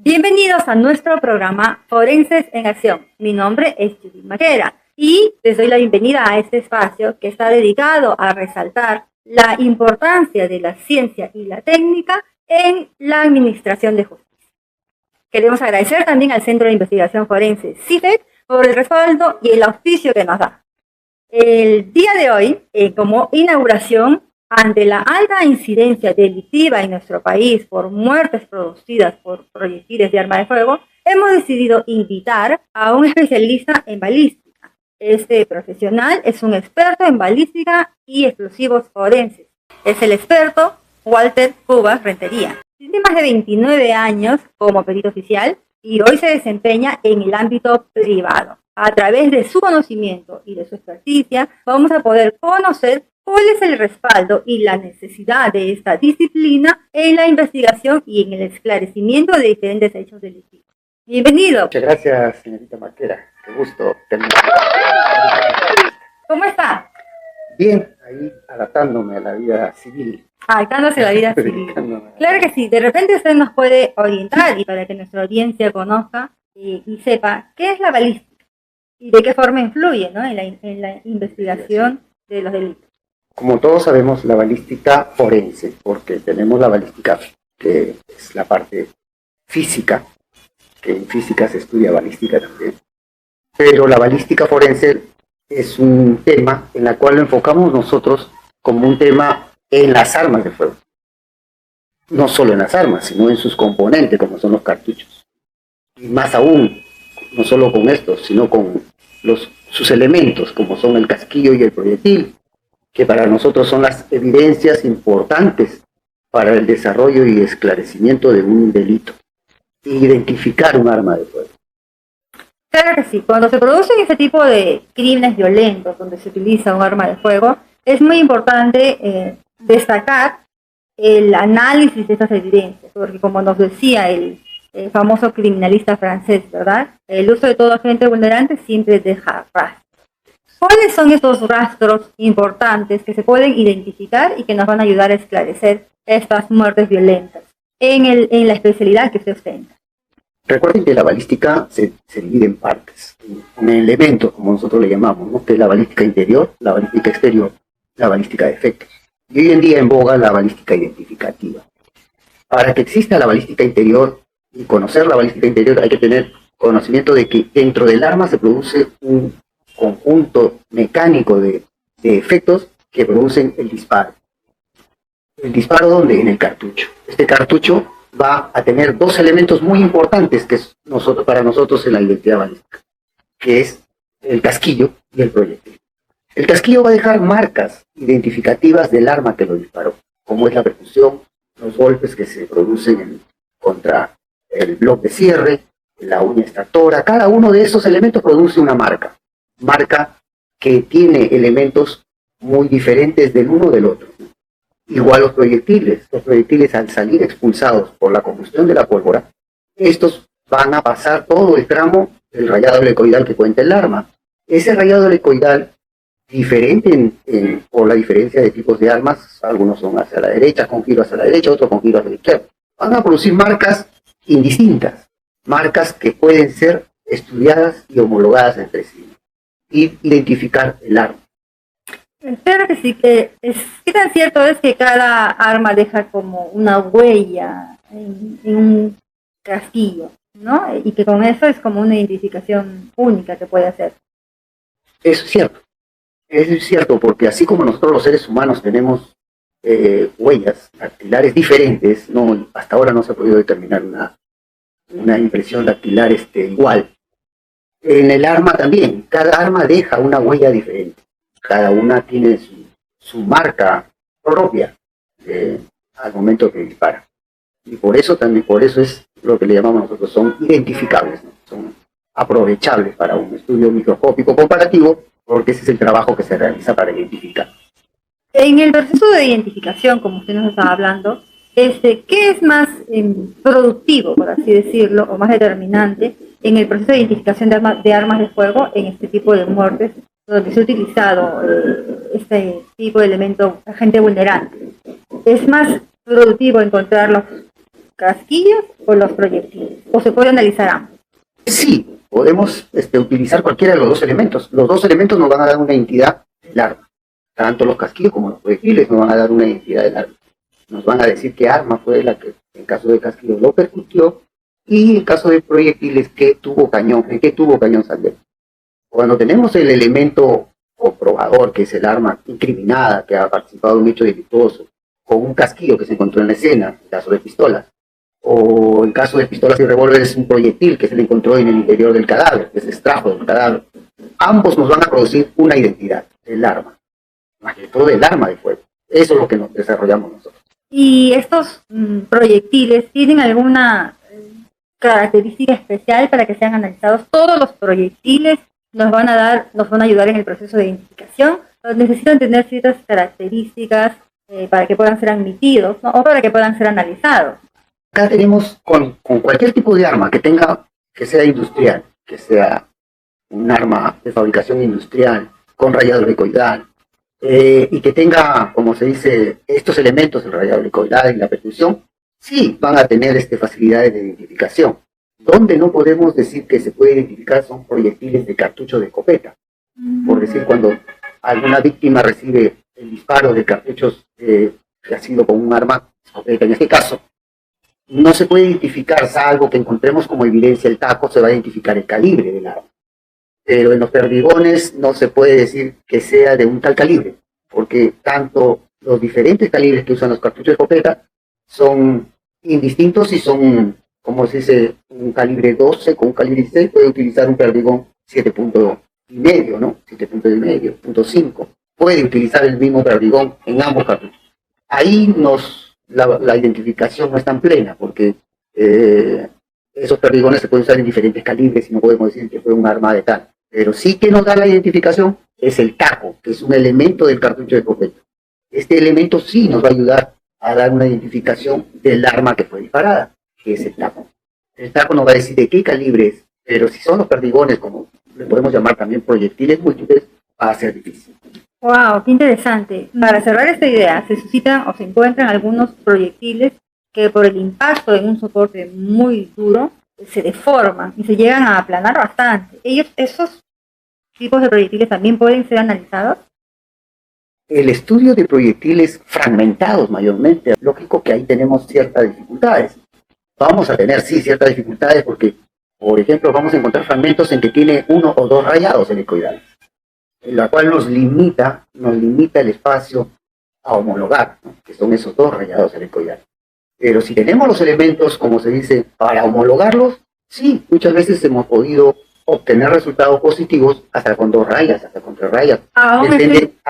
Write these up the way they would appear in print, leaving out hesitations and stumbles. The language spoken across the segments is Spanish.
Bienvenidos a nuestro programa Forenses en Acción. Mi nombre es Judith Maquera y les doy la bienvenida a este espacio que está dedicado a resaltar la importancia de la ciencia y la técnica en la administración de justicia. Queremos agradecer también al Centro de Investigación Forense, CIFEC, por el respaldo y el auspicio que nos da. El día de hoy, como inauguración, ante la alta incidencia delictiva en nuestro país por muertes producidas por proyectiles de arma de fuego, hemos decidido invitar a un especialista en balística. Este profesional es un experto en balística y explosivos forenses. Es el experto Walter Cubas Rentería. Tiene más de 29 años como perito oficial y hoy se desempeña en el ámbito privado. A través de su conocimiento y de su experticia, vamos a poder conocer cuál es el respaldo y la necesidad de esta disciplina en la investigación y en el esclarecimiento de diferentes hechos delictivos. Bienvenido. Muchas gracias, señorita Maquera. Qué gusto tenerla. ¿Cómo está? Bien, ahí adaptándome a la vida civil. Adaptándose a la vida civil. Claro que sí. De repente usted nos puede orientar y para que nuestra audiencia conozca y sepa qué es la balística y de qué forma influye, ¿no?, en la investigación de los delitos. Como todos sabemos, la balística forense, porque tenemos la balística que es la parte física, que en física se estudia balística también, pero la balística forense es un tema en el cual lo enfocamos nosotros como un tema en las armas de fuego. No solo en las armas, sino en sus componentes, como son los cartuchos. Y más aún, no solo con estos, sino con sus elementos, como son el casquillo y el proyectil, que para nosotros son las evidencias importantes para el desarrollo y esclarecimiento de un delito. Identificar un arma de fuego. Claro que sí. Cuando se producen este tipo de crímenes violentos, donde se utiliza un arma de fuego, es muy importante destacar el análisis de estas evidencias, porque como nos decía el famoso criminalista francés, ¿verdad?, el uso de todo agente vulnerante siempre deja rastros. ¿Cuáles son estos rastros importantes que se pueden identificar y que nos van a ayudar a esclarecer estas muertes violentas en la especialidad que usted ostenta? Recuerden que la balística se divide en partes, en elementos, como nosotros le llamamos, ¿no?, que es la balística interior, la balística exterior, la balística de efectos. Y hoy en día en boga la balística identificativa. Para que exista la balística interior y conocer la balística interior hay que tener conocimiento de que dentro del arma se produce un conjunto mecánico de efectos que producen el disparo. ¿El disparo dónde? En el cartucho. Este cartucho va a tener dos elementos muy importantes que es para nosotros en la identidad balística, que es el casquillo y el proyectil. El casquillo va a dejar marcas identificativas del arma que lo disparó, como es la percusión, los golpes que se producen contra el bloque de cierre, la uña extractora. Cada uno de esos elementos produce una marca que tiene elementos muy diferentes del uno del otro. Igual los proyectiles al salir expulsados por la combustión de la pólvora, estos van a pasar todo el tramo del rayado helicoidal que cuenta el arma. Ese rayado helicoidal, diferente por la diferencia de tipos de armas, algunos son hacia la derecha, con giro hacia la derecha, otros con giro hacia la izquierda, van a producir marcas indistintas, marcas que pueden ser estudiadas y homologadas entre sí, y identificar el arma. Claro que sí. ¿Qué tan cierto es que cada arma deja como una huella en un casquillo, ¿no? Y que con eso es como una identificación única que puede hacer? Eso es cierto, porque así como nosotros los seres humanos tenemos huellas dactilares diferentes, hasta ahora no se ha podido determinar una impresión dactilar igual. En el arma también, cada arma deja una huella diferente. Cada una tiene su marca propia al momento que dispara. Y por eso es lo que le llamamos nosotros, son identificables, ¿no? Son aprovechables para un estudio microscópico comparativo, porque ese es el trabajo que se realiza para identificar. En el proceso de identificación, como usted nos estaba hablando, ¿qué es más productivo, por así decirlo, o más determinante en el proceso de identificación de armas de fuego en este tipo de muertes, donde se ha utilizado este tipo de elemento agente vulnerante? ¿Es más productivo encontrar los casquillos o los proyectiles? ¿O se puede analizar ambos? Sí, podemos utilizar cualquiera de los dos elementos. Los dos elementos nos van a dar una identidad del arma. Tanto los casquillos como los proyectiles nos van a dar una identidad del arma. Nos van a decir qué arma fue la que, en caso de casquillos, lo percutió, y en caso de proyectiles, en qué tubo cañón salió. Cuando tenemos el elemento comprobador, que es el arma incriminada, que ha participado en un hecho delictuoso, con un casquillo que se encontró en la escena, en caso de pistolas, o en caso de pistolas y revólveres, un proyectil que se le encontró en el interior del cadáver, que se extrajo del cadáver, ambos nos van a producir una identidad del arma, más que todo del arma de fuego. Eso es lo que nos desarrollamos nosotros. ¿Y estos proyectiles tienen alguna característica especial para que sean analizados? ¿Todos los proyectiles nos van a ayudar en el proceso de identificación? ¿O necesitan tener ciertas características para que puedan ser admitidos, ¿no? O para que puedan ser analizados? Acá tenemos con cualquier tipo de arma que sea industrial, que sea un arma de fabricación industrial, con rayado helicoidal, y que tenga, como se dice, estos elementos, el rayado helicoidal y la percusión, sí van a tener facilidades de identificación. Donde no podemos decir que se puede identificar son proyectiles de cartucho de escopeta. Por decir, cuando alguna víctima recibe el disparo de cartuchos que ha sido con un arma escopeta, en este caso, no se puede identificar, salvo que encontremos como evidencia el taco, se va a identificar el calibre del arma. Pero en los perdigones no se puede decir que sea de un tal calibre, porque tanto los diferentes calibres que usan los cartuchos de escopeta son indistintos y son, como se dice, un calibre 12 con un calibre 16 puede utilizar un perdigón 7.5, ¿no? 7.5, 7.5. Puede utilizar el mismo perdigón en ambos cartuchos. Ahí la identificación no es tan plena, porque esos perdigones se pueden usar en diferentes calibres y no podemos decir que fue un arma de tal. Pero sí que nos da la identificación es el taco, que es un elemento del cartucho de escopeta. Este elemento sí nos va a ayudar a dar una identificación del arma que fue disparada, que es el taco. El taco nos va a decir de qué calibre es, pero si son los perdigones, como le podemos llamar también proyectiles múltiples, va a ser difícil. ¡Wow! ¡Qué interesante! Para cerrar esta idea, se suscitan o se encuentran algunos proyectiles que por el impacto en un soporte muy duro se deforman y se llegan a aplanar bastante. ¿Esos tipos de proyectiles también pueden ser analizados? El estudio de proyectiles fragmentados mayormente, lógico que ahí tenemos ciertas dificultades. Vamos a tener, sí, ciertas dificultades porque, por ejemplo, vamos a encontrar fragmentos en que tiene 1 o 2 rayados helicoidales, en la cual nos limita el espacio a homologar, ¿no? Que son esos 2 rayados helicoidales. Pero si tenemos los elementos, como se dice, para homologarlos, sí, muchas veces hemos podido obtener resultados positivos hasta con 2 rayas, hasta con 3 rayas.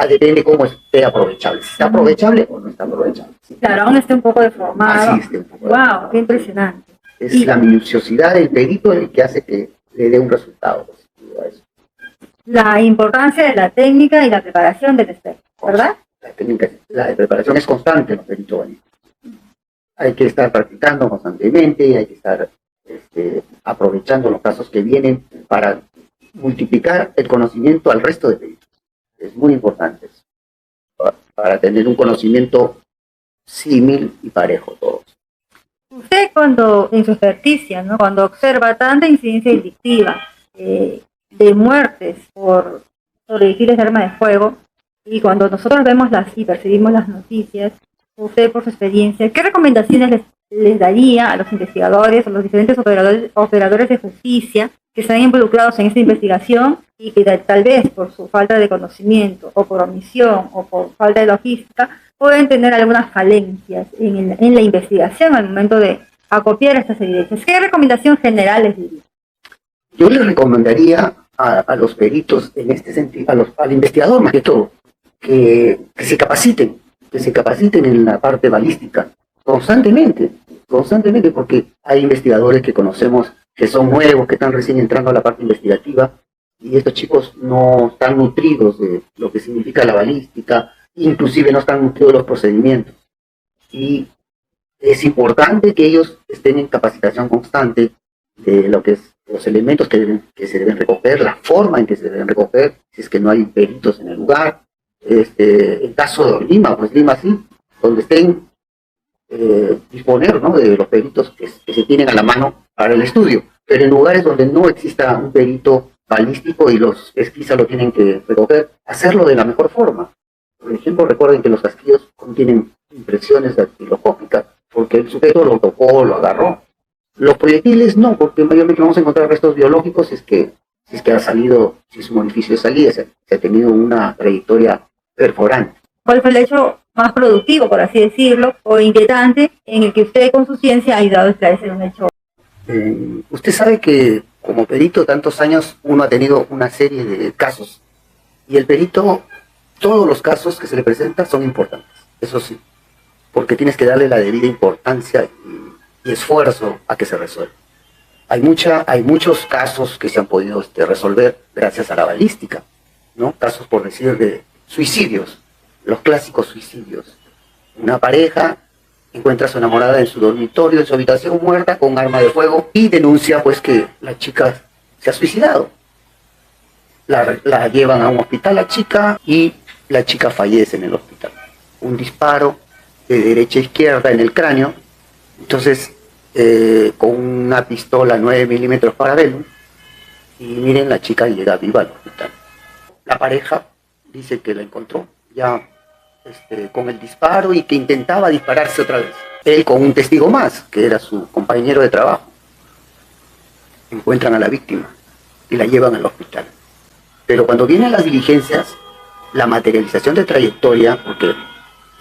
Depende cómo esté aprovechable. Si está aprovechable o no está aprovechable. Sí. Claro, aún esté un poco deformado. Así esté un poco ¡Wow! Deformado. ¡Qué impresionante! Es la minuciosidad del perito el que hace que le dé un resultado positivo a eso. La importancia de la técnica y la preparación del experto, ¿verdad? La preparación es constante en los peritos balísticos. Hay que estar practicando constantemente, hay que estar aprovechando los casos que vienen para multiplicar el conocimiento al resto de peritos. Es muy importante eso, para tener un conocimiento símil y parejo todos. Usted cuando, en su experticia, ¿no? Cuando observa tanta incidencia delictiva de muertes por proyectiles de arma de fuego, y cuando nosotros vemos y percibimos las noticias, usted por su experiencia, ¿qué recomendaciones les daría a los investigadores o los diferentes operadores de justicia que están involucrados en esta investigación y que tal vez por su falta de conocimiento o por omisión o por falta de logística pueden tener algunas falencias en la investigación al momento de acopiar estas evidencias? ¿Qué recomendación general les diría? Yo les recomendaría a los peritos en este sentido, al investigador más que todo, que se capaciten en la parte balística constantemente, porque hay investigadores que conocemos que son nuevos, que están recién entrando a la parte investigativa, y estos chicos no están nutridos de lo que significa la balística, inclusive no están nutridos de los procedimientos. Y es importante que ellos estén en capacitación constante de lo que es los elementos que se deben recoger, la forma en que se deben recoger, si es que no hay peritos en el lugar. En caso de Lima, pues Lima sí, donde estén disponer, ¿no?, de los peritos que se tienen a la mano para el estudio, pero en lugares donde no exista un perito balístico y los pesquisas lo tienen que recoger, hacerlo de la mejor forma. Por ejemplo, recuerden que los casquillos contienen impresiones dactiloscópicas, porque el sujeto lo tocó, lo agarró. Los proyectiles no, porque mayormente vamos a encontrar restos biológicos si es que ha salido, si es un orificio de salida, si ha tenido una trayectoria perforante. ¿Cuál fue el hecho más productivo, por así decirlo, o inquietante, en el que usted con su ciencia ha ayudado a esclarecer un hecho? Usted sabe que como perito tantos años uno ha tenido una serie de casos, y el perito, todos los casos que se le presentan son importantes, eso sí, porque tienes que darle la debida importancia y esfuerzo a que se resuelva. Hay muchos casos que se han podido resolver gracias a la balística, ¿no? Casos, por decir, de suicidios, los clásicos suicidios. Una pareja encuentra a su enamorada en su dormitorio, en su habitación, muerta con arma de fuego, y denuncia pues que la chica se ha suicidado. La llevan a un hospital la chica, y la chica fallece en el hospital. Un disparo de derecha a izquierda en el cráneo. Entonces, con una pistola 9 milímetros Parabellum, y miren, la chica llega viva al hospital. La pareja dice que la encontró ya con el disparo y que intentaba dispararse otra vez. Él con un testigo más, que era su compañero de trabajo. Encuentran a la víctima y la llevan al hospital. Pero cuando vienen las diligencias, la materialización de trayectoria, porque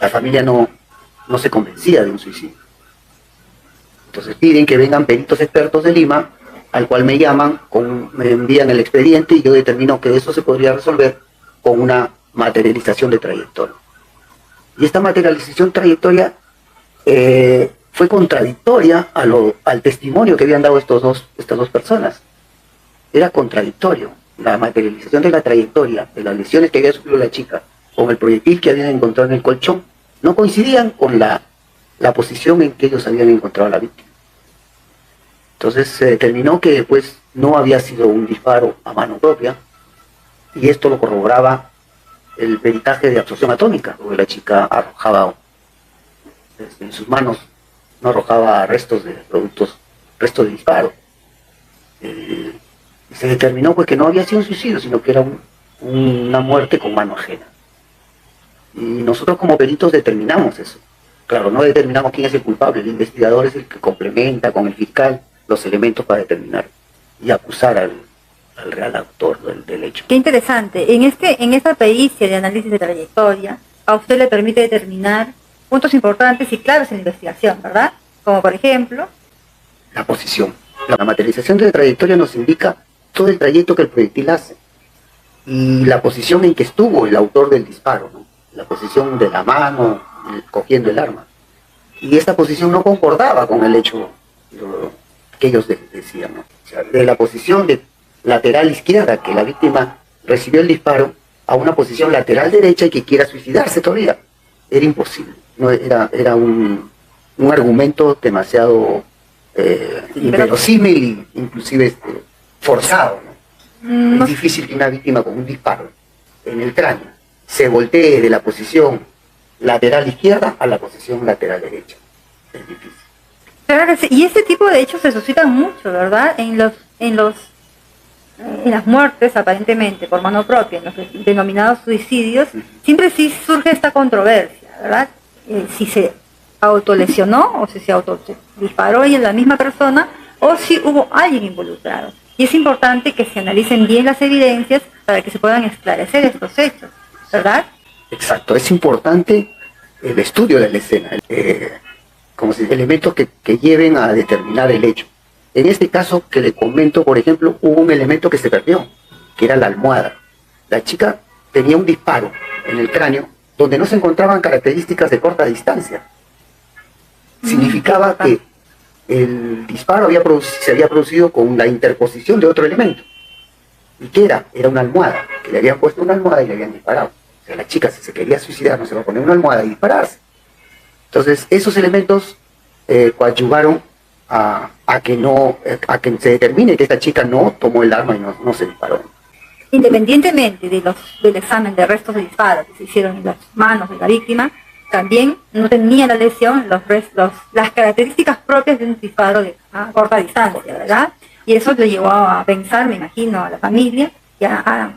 la familia no se convencía de un suicidio. Entonces piden que vengan peritos expertos de Lima, al cual me llaman, me envían el expediente, y yo determino que eso se podría resolver con una materialización de trayectoria. Y esta materialización de trayectoria fue contradictoria al testimonio que habían dado estas dos personas. Era contradictorio. La materialización de la trayectoria, de las lesiones que había sufrido la chica, con el proyectil que habían encontrado en el colchón, no coincidían con la posición en que ellos habían encontrado a la víctima. Entonces se determinó que pues no había sido un disparo a mano propia, y esto lo corroboraba el peritaje de absorción atómica, porque la chica arrojaba en sus manos, no arrojaba restos de restos de disparo. Se determinó pues que no había sido un suicidio, sino que era una muerte con mano ajena. Y nosotros como peritos determinamos eso. Claro, no determinamos quién es el culpable, el investigador es el que complementa con el fiscal los elementos para determinar y acusar al real autor del hecho. Qué interesante. En esta pericia de análisis de trayectoria, a usted le permite determinar puntos importantes y claves en la investigación, ¿verdad? Como por ejemplo, la posición. La materialización de la trayectoria nos indica todo el trayecto que el proyectil hace y la posición en que estuvo el autor del disparo, ¿no? La posición de la mano cogiendo el arma. Y esta posición no concordaba con el hecho que ellos decían, ¿no? O sea, de la posición de lateral izquierda que la víctima recibió el disparo a una posición lateral derecha y que quiera suicidarse todavía, era imposible. No, era un argumento demasiado inverosímil e inclusive forzado, ¿no? Es difícil que una víctima con un disparo en el cráneo se voltee de la posición lateral izquierda a la posición lateral derecha. Es difícil. Claro que sí. Y este tipo de hechos se suscitan mucho, ¿verdad? En las muertes, aparentemente, por mano propia, en los denominados suicidios, siempre sí surge esta controversia, ¿verdad? Si se autolesionó o si se autodisparó y en la misma persona, o si hubo alguien involucrado. Y es importante que se analicen bien las evidencias para que se puedan esclarecer estos hechos, ¿verdad? Exacto, es importante el estudio de la escena, como si elementos que lleven a determinar el hecho. En este caso que le comento, por ejemplo, hubo un elemento que se perdió, que era la almohada. La chica tenía un disparo en el cráneo donde no se encontraban características de corta distancia. Significaba que el disparo se había producido con la interposición de otro elemento. ¿Y qué era? Era una almohada, que le habían puesto una almohada y le habían disparado. O sea, la chica, si se quería suicidar, no se va a poner una almohada y dispararse. Entonces, esos elementos coadyuvaron a que se determine que esta chica no tomó el arma y no se disparó. Independientemente del examen de restos de disparo que se hicieron en las manos de la víctima, también no tenía la lesión las características propias de un disparo a corta distancia, ¿verdad? Y eso le llevó a pensar, me imagino, a la familia y a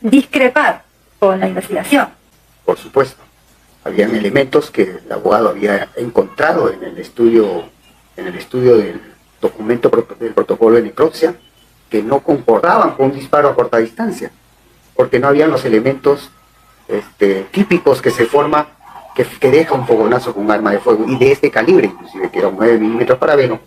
discrepar con la investigación. Por supuesto, habían elementos que el abogado había encontrado en el estudio del documento del protocolo de necropsia, que no concordaban con un disparo a corta distancia, porque no habían los elementos típicos que se forma, que deja un fogonazo con un arma de fuego, y de este calibre, inclusive, que era un 9 milímetros parabeno,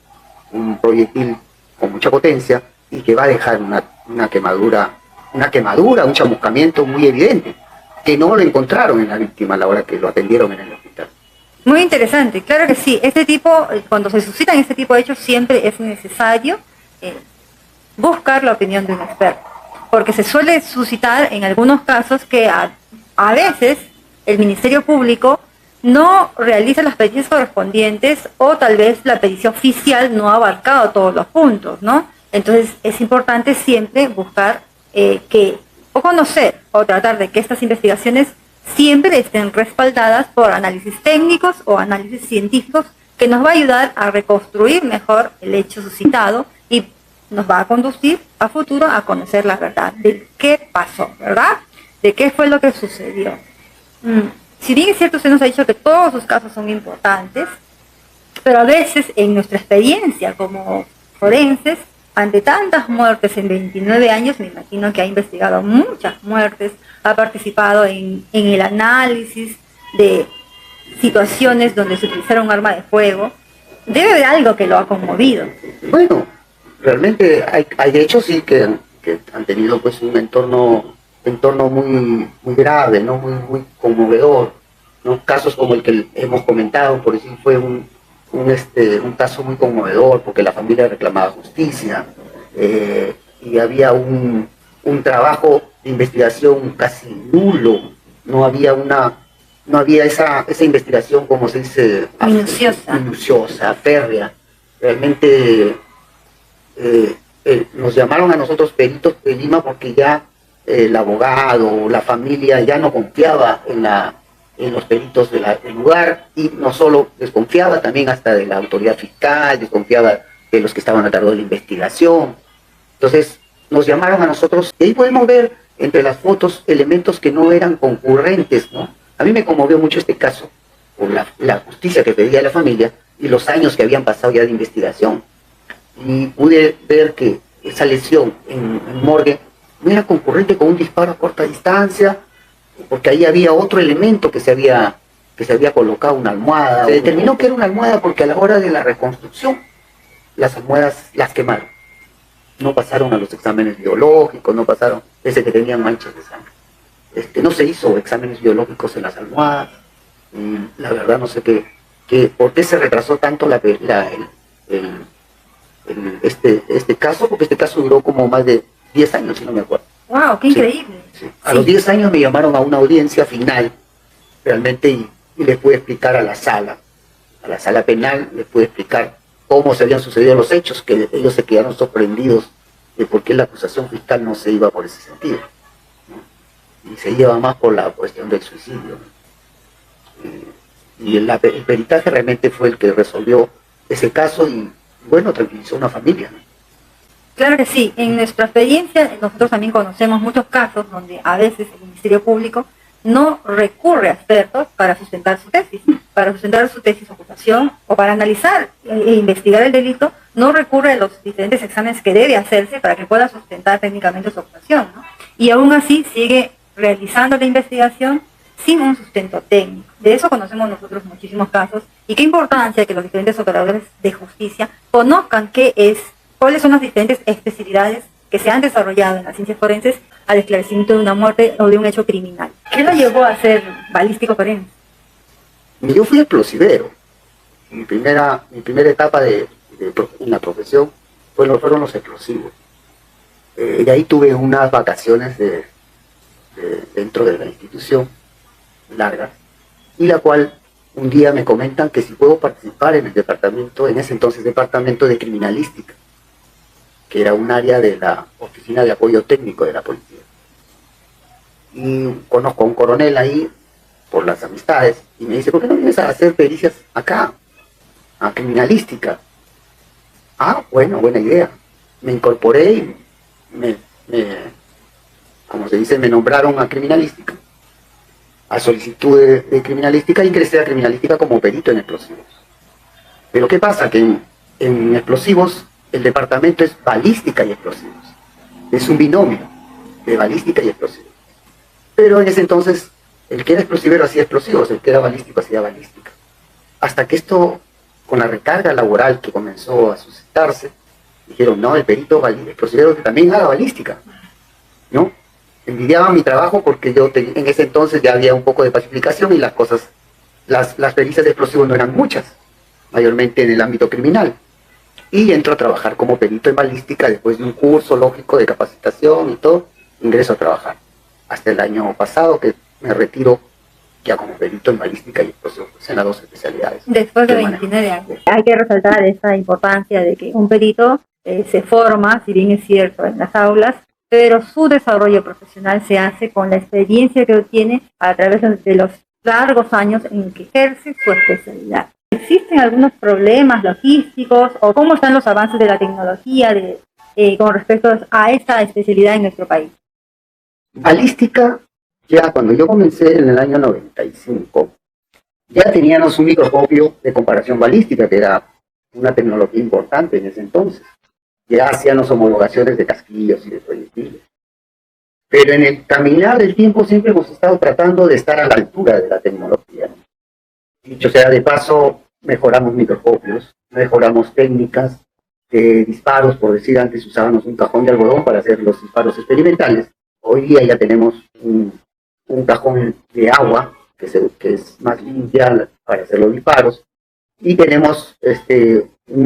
un proyectil con mucha potencia, y que va a dejar una quemadura, un chamuscamiento muy evidente, que no lo encontraron en la víctima a la hora que lo atendieron en el hospital. Muy interesante, claro que sí. Cuando se suscitan este tipo de hechos, siempre es necesario buscar la opinión de un experto, porque se suele suscitar en algunos casos que a veces el Ministerio Público no realiza las pericias correspondientes, o tal vez la pericia oficial no ha abarcado todos los puntos, ¿no? Entonces es importante siempre buscar o conocer o tratar de que estas investigaciones siempre estén respaldadas por análisis técnicos o análisis científicos, que nos va a ayudar a reconstruir mejor el hecho suscitado y nos va a conducir a futuro a conocer la verdad de qué pasó, ¿verdad? De qué fue lo que sucedió. Si bien es cierto, usted nos ha dicho que todos sus casos son importantes, pero a veces en nuestra experiencia como forenses, ante tantas muertes en 29 años, me imagino que ha investigado muchas muertes, ha participado en el análisis de situaciones donde se utilizaron un arma de fuego. Debe haber algo que lo ha conmovido. Bueno, realmente hay hechos sí que han tenido pues un entorno muy grave, ¿no? Muy conmovedor, ¿no? Casos como el que hemos comentado, por decir, fue un caso muy conmovedor, porque la familia reclamaba justicia, y había un trabajo de investigación casi nulo, no había esa investigación, como se dice, minuciosa, férrea. Realmente nos llamaron a nosotros peritos de Lima porque ya el abogado, la familia ya no confiaba en los peritos del lugar, y no solo desconfiaba, también hasta de la autoridad fiscal, desconfiaba de los que estaban a cargo de la investigación. Entonces nos llamaron a nosotros, y ahí podemos ver entre las fotos elementos que no eran concurrentes, ¿no? A mí me conmovió mucho este caso por la justicia que pedía la familia y los años que habían pasado ya de investigación, y pude ver que esa lesión en morgue no era concurrente con un disparo a corta distancia, porque ahí había otro elemento que se había colocado, una almohada. Se determinó que era una almohada porque a la hora de la reconstrucción las almohadas las quemaron. No pasaron a los exámenes biológicos, no pasaron, ese que tenían manchas de sangre. No se hizo exámenes biológicos en las almohadas. La verdad no sé por qué se retrasó tanto este caso, porque este caso duró como más de 10 años, si no me acuerdo. ¡Wow! ¡Qué increíble! Sí. A los 10 años me llamaron a una audiencia final, realmente, y les pude explicar a la sala penal, les pude explicar cómo se habían sucedido los hechos, que ellos se quedaron sorprendidos de por qué la acusación fiscal no se iba por ese sentido, ¿no? Y se iba más por la cuestión del suicidio, ¿no? Y el peritaje realmente fue el que resolvió ese caso y, bueno, tranquilizó a una familia, ¿no? Claro que sí. En nuestra experiencia, nosotros también conocemos muchos casos donde a veces el Ministerio Público no recurre a expertos para sustentar su tesis, o acusación, o para analizar e investigar el delito, no recurre a los diferentes exámenes que debe hacerse para que pueda sustentar técnicamente su acusación, ¿no? Y aún así sigue realizando la investigación sin un sustento técnico. De eso conocemos nosotros muchísimos casos, y qué importancia que los diferentes operadores de justicia conozcan cuáles son las diferentes especialidades que se han desarrollado en las ciencias forenses al esclarecimiento de una muerte o de un hecho criminal. ¿Qué lo llevó a ser balístico forense? Yo fui explosivero. Mi primera etapa de la profesión fueron los explosivos. Y ahí tuve unas vacaciones dentro de la institución, largas, y la cual un día me comentan que si puedo participar en en ese entonces departamento de criminalística, que era un área de la Oficina de Apoyo Técnico de la Policía. Y conozco a un coronel ahí, por las amistades, Y me dice, ¿por qué no vienes a hacer pericias acá, a criminalística? Ah, bueno, buena idea. Me incorporé y como se dice, me nombraron a criminalística, a solicitud de criminalística, y ingresé a criminalística como perito en explosivos. Pero ¿qué pasa? Que en explosivos el departamento es balística y explosivos. Es un binomio de balística y explosivos. Pero en ese entonces, el que era explosivero hacía explosivos, el que era balístico hacía balística. Hasta que esto, con la recarga laboral que comenzó a suscitarse, dijeron, no, el perito explosivero que también haga balística, ¿no? Envidiaban mi trabajo porque yo en ese entonces ya había un poco de pacificación y las cosas, las pericias de explosivos no eran muchas, mayormente en el ámbito criminal. Y entro a trabajar como perito en balística después de un curso lógico de capacitación y todo, ingreso a trabajar. Hasta el año pasado que me retiro ya como perito en balística y explosivos, en las dos especialidades. Después de 29 años. Hay que resaltar esa importancia de que un perito se forma, si bien es cierto, en las aulas, pero su desarrollo profesional se hace con la experiencia que obtiene a través de los largos años en que ejerce su especialidad. ¿Existen algunos problemas logísticos o cómo están los avances de la tecnología con respecto a esta especialidad en nuestro país? Balística, ya cuando yo comencé en el año 95, ya teníamos un microscopio de comparación balística, que era una tecnología importante en ese entonces. Ya hacíamos homologaciones de casquillos y de proyectiles. Pero en el caminar del tiempo siempre hemos estado tratando de estar a la altura de la tecnología. Dicho sea de paso, mejoramos microscopios, mejoramos técnicas de disparos, por decir, antes usábamos un cajón de algodón para hacer los disparos experimentales. Hoy día ya tenemos un cajón de agua que es más limpia para hacer los disparos, y tenemos un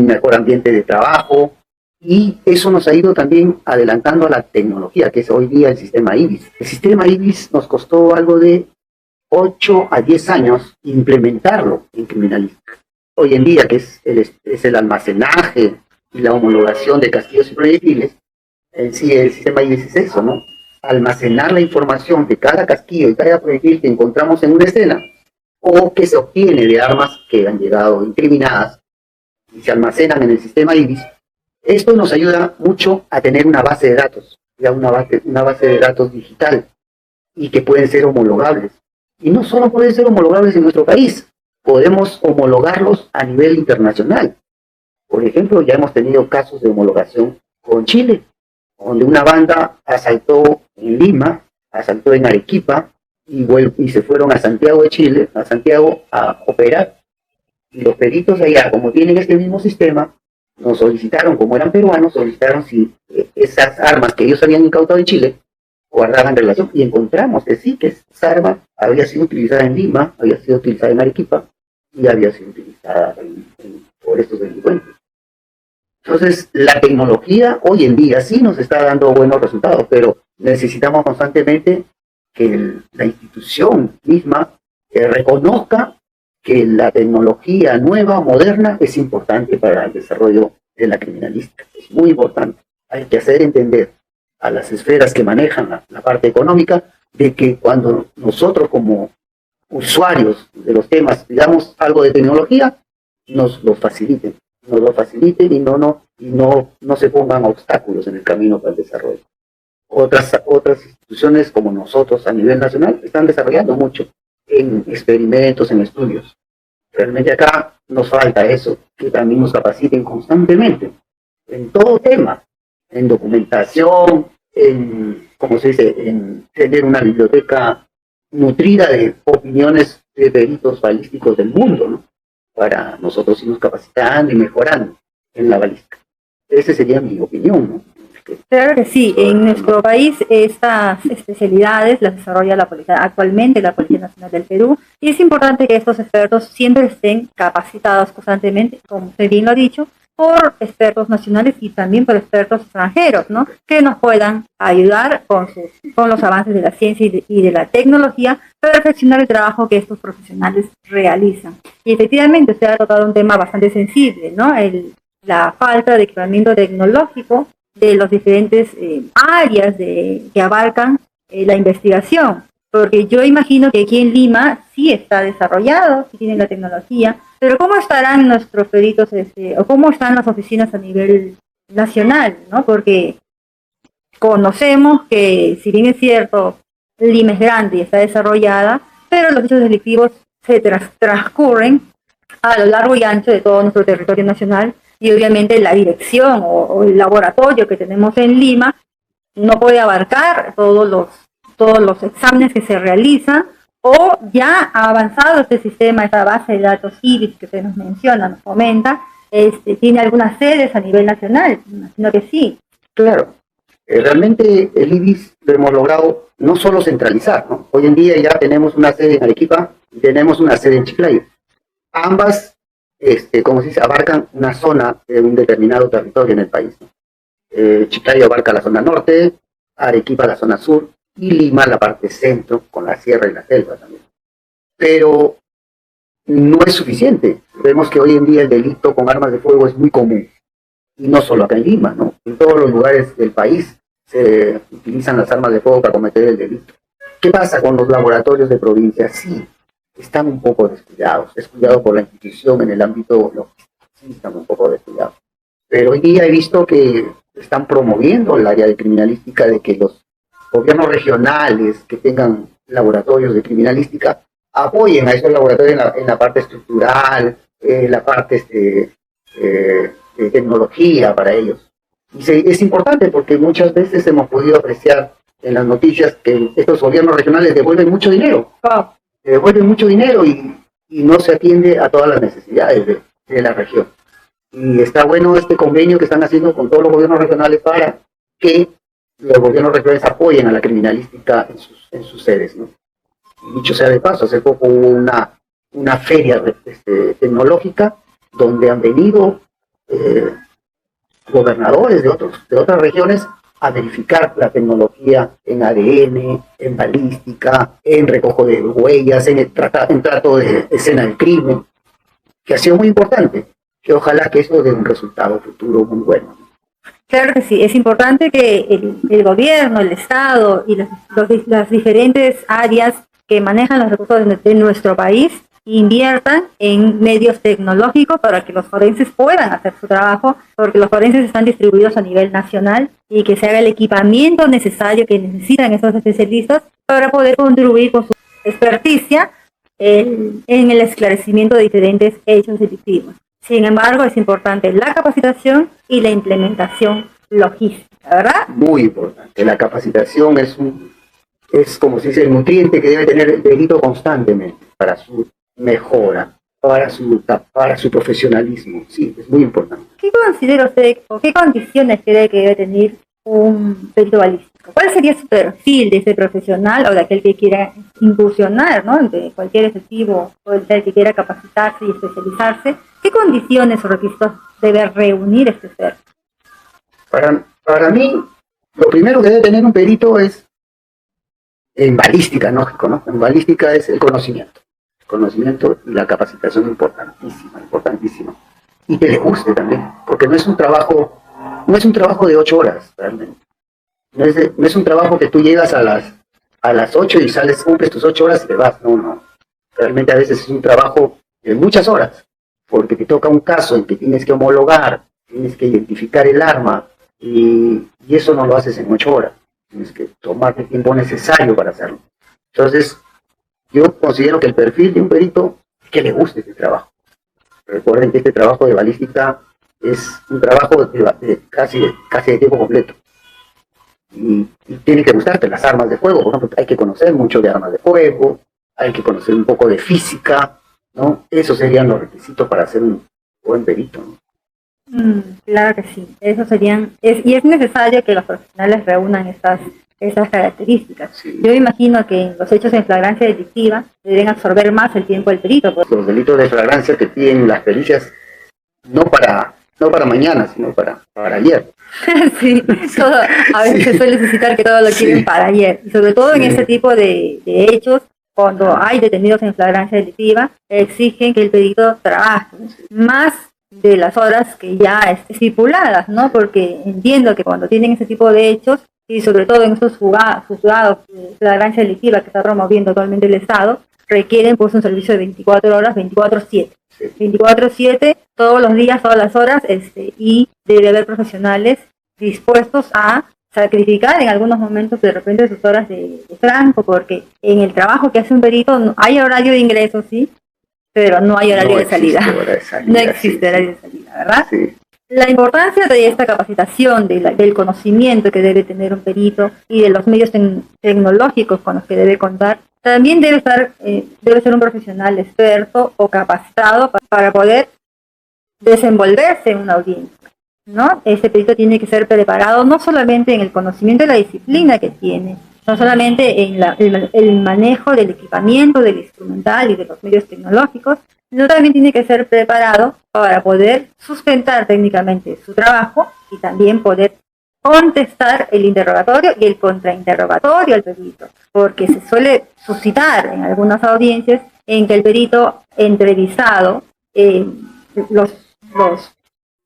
mejor ambiente de trabajo, y eso nos ha ido también adelantando a la tecnología, que es hoy día el sistema IBIS. El sistema IBIS nos costó algo de 8 a 10 años implementarlo en criminalística. Hoy en día, que es el almacenaje y la homologación de casquillos y proyectiles, en sí el sistema IBIS es eso, ¿no? Almacenar la información de cada casquillo y cada proyectil que encontramos en una escena o que se obtiene de armas que han llegado incriminadas y se almacenan en el sistema IBIS. Esto nos ayuda mucho a tener una base de datos, ya una base de datos digital, y que pueden ser homologables. Y no solo pueden ser homologables en nuestro país, podemos homologarlos a nivel internacional. Por ejemplo, ya hemos tenido casos de homologación con Chile, donde una banda asaltó en Lima, asaltó en Arequipa, y se fueron a Santiago de Chile, a Santiago, a operar. Y los peritos allá, como tienen este mismo sistema, nos solicitaron, como eran peruanos, solicitaron si esas armas que ellos habían incautado en Chile guardaban relación, y encontramos que sí, que esa arma había sido utilizada en Lima, había sido utilizada en Arequipa, y había sido utilizada por estos delincuentes. Entonces, la tecnología hoy en día sí nos está dando buenos resultados, pero necesitamos constantemente que la institución misma reconozca que la tecnología nueva, moderna, es importante para el desarrollo de la criminalística. Es muy importante. Hay que hacer entender a las esferas que manejan la parte económica de que cuando nosotros como usuarios de los temas digamos algo de tecnología, nos lo faciliten y no se pongan obstáculos en el camino para el desarrollo. Otras instituciones como nosotros a nivel nacional están desarrollando mucho en experimentos, en estudios. Realmente acá nos falta eso, que también nos capaciten constantemente en todo tema, en documentación, como se dice, en tener una biblioteca nutrida de opiniones de peritos balísticos del mundo, ¿no? Para nosotros irnos capacitando y mejorando en la balística. Esa sería mi opinión, ¿no? Claro que sí, en nuestro país estas especialidades las desarrolla actualmente la Policía Nacional del Perú, y es importante que estos expertos siempre estén capacitados constantemente, como usted bien lo ha dicho, por expertos nacionales y también por expertos extranjeros, ¿no? Que nos puedan ayudar con los avances de la ciencia y de la tecnología, perfeccionar el trabajo que estos profesionales realizan. Y efectivamente usted ha tocado un tema bastante sensible, ¿no? La falta de equipamiento tecnológico de los diferentes áreas que abarcan la investigación. Porque yo imagino que aquí en Lima sí está desarrollado, sí tienen la tecnología, pero ¿cómo estarán nuestros peritos, o cómo están las oficinas a nivel nacional, ¿no? Porque conocemos que, si bien es cierto, Lima es grande y está desarrollada, pero los hechos delictivos se transcurren a lo largo y ancho de todo nuestro territorio nacional, y obviamente la dirección o el laboratorio que tenemos en Lima no puede abarcar todos los exámenes que se realizan, o ya ha avanzado este sistema, esta base de datos IBIS que se nos menciona, nos comenta, tiene algunas sedes a nivel nacional, imagino que sí. Claro, realmente el IBIS lo hemos logrado no solo centralizar, ¿no? Hoy en día ya tenemos una sede en Arequipa y tenemos una sede en Chiclayo. Ambas, como se dice, abarcan una zona de un determinado territorio en el país, ¿no? Chiclayo abarca la zona norte, Arequipa la zona sur y Lima la parte centro, con la sierra y la selva también. Pero no es suficiente. Vemos que hoy en día el delito con armas de fuego es muy común. Y no solo acá en Lima, ¿no? En todos los lugares del país se utilizan las armas de fuego para cometer el delito. ¿Qué pasa con los laboratorios de provincia? Sí, están un poco descuidados por la institución en el ámbito logístico. Sí, están un poco descuidados. Pero hoy día he visto que están promoviendo el área de criminalística, de que los gobiernos regionales que tengan laboratorios de criminalística apoyen a esos laboratorios en la parte estructural, la parte de tecnología para ellos. Y es importante porque muchas veces hemos podido apreciar en las noticias que estos gobiernos regionales devuelven mucho dinero. Devuelven mucho dinero y no se atiende a todas las necesidades de la región. Y está bueno este convenio que están haciendo con todos los gobiernos regionales para que los gobiernos regionales apoyen a la criminalística en sus sedes, ¿no? Y dicho sea de paso, hace poco hubo una feria tecnológica donde han venido gobernadores de otras regiones a verificar la tecnología en ADN, en balística, en recojo de huellas, en trato de escena del crimen, que ha sido muy importante, que ojalá que eso dé un resultado futuro muy bueno. Claro que sí, es importante que el gobierno, el Estado y las diferentes áreas que manejan los recursos de nuestro país inviertan en medios tecnológicos para que los forenses puedan hacer su trabajo, porque los forenses están distribuidos a nivel nacional, y que se haga el equipamiento necesario que necesitan esos especialistas para poder contribuir con su experticia en el esclarecimiento de diferentes hechos delictivos. Sin embargo, es importante la capacitación y la implementación logística, ¿verdad? Muy importante. La capacitación es como se dice, el nutriente que debe tener el delito constantemente para su mejora, para su profesionalismo. Sí, es muy importante. ¿Qué considera usted o qué condiciones cree que debe tener un perito balístico? ¿Cuál sería su perfil de ese profesional o de aquel que quiera incursionar, ¿no?, de cualquier efectivo o el que quiera capacitarse y especializarse? ¿Qué condiciones o requisitos debe reunir este ser? Para mí, lo primero que debe tener un perito es en balística, lógico, ¿no? En balística es el conocimiento. El conocimiento y la capacitación importantísima. Y que le guste también, porque no es un trabajo de 8 horas, realmente. No es un trabajo que tú llegas a las 8 y sales, cumples tus 8 horas y te vas. No. Realmente a veces es un trabajo de muchas horas, porque te toca un caso en que tienes que homologar, tienes que identificar el arma, y eso no lo haces en 8 horas. Tienes que tomarte el tiempo necesario para hacerlo. Entonces, yo considero que el perfil de un perito es que le guste este trabajo. Recuerden que este trabajo de balística es un trabajo casi de tiempo completo. Y tiene que gustarte las armas de fuego. Por ejemplo, hay que conocer mucho de armas de fuego, hay que conocer un poco de física, ¿no? Esos serían los requisitos para ser un buen perito, ¿no? Claro que sí, eso y es necesario que los profesionales reúnan esas características. Sí. Yo imagino que los hechos en flagrancia delictiva deben absorber más el tiempo del perito. Los delitos de flagrancia que piden las pericias no para mañana, sino para ayer. Sí, a veces se suele necesitar que todo lo quieren para ayer, y sobre todo en este tipo de hechos, cuando hay detenidos en flagrancia delictiva, exigen que el perito trabaje más de las horas que ya estipuladas, ¿no? Porque entiendo que cuando tienen ese tipo de hechos y sobre todo en estos juzgados de flagrancia delictiva que está promoviendo actualmente el Estado, requieren pues un servicio de 24 horas, 24/7. 24/7, todos los días, todas las horas, y debe haber profesionales dispuestos a sacrificar en algunos momentos de repente sus horas de franco, porque en el trabajo que hace un perito hay horario de ingreso, sí, pero no hay horario de salida. No existe horario de salida, ¿verdad? Sí. La importancia de esta capacitación, del conocimiento que debe tener un perito y de los medios tecnológicos con los que debe contar, también debe ser un profesional experto o capacitado para poder desenvolverse en una audiencia, ¿no? Ese perito tiene que ser preparado no solamente en el conocimiento de la disciplina que tiene, no solamente en el manejo del equipamiento, del instrumental y de los medios tecnológicos, sino también tiene que ser preparado para poder sustentar técnicamente su trabajo y también poder contestar el interrogatorio y el contrainterrogatorio al perito, porque se suele suscitar en algunas audiencias en que el perito entrevistado,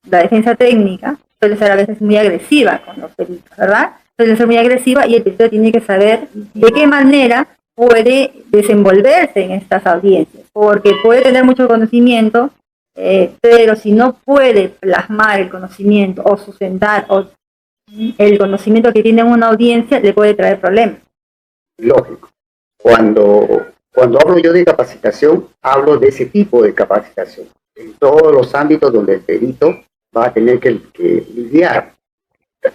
la defensa técnica suele ser a veces muy agresiva con los peritos, ¿verdad? Suele ser muy agresiva y el perito tiene que saber de qué manera puede desenvolverse en estas audiencias, porque puede tener mucho conocimiento, pero si no puede plasmar el conocimiento o sustentar el conocimiento que tiene en una audiencia, le puede traer problemas. Lógico. Cuando hablo yo de capacitación, hablo de ese tipo de capacitación, en todos los ámbitos donde el perito va a tener que lidiar.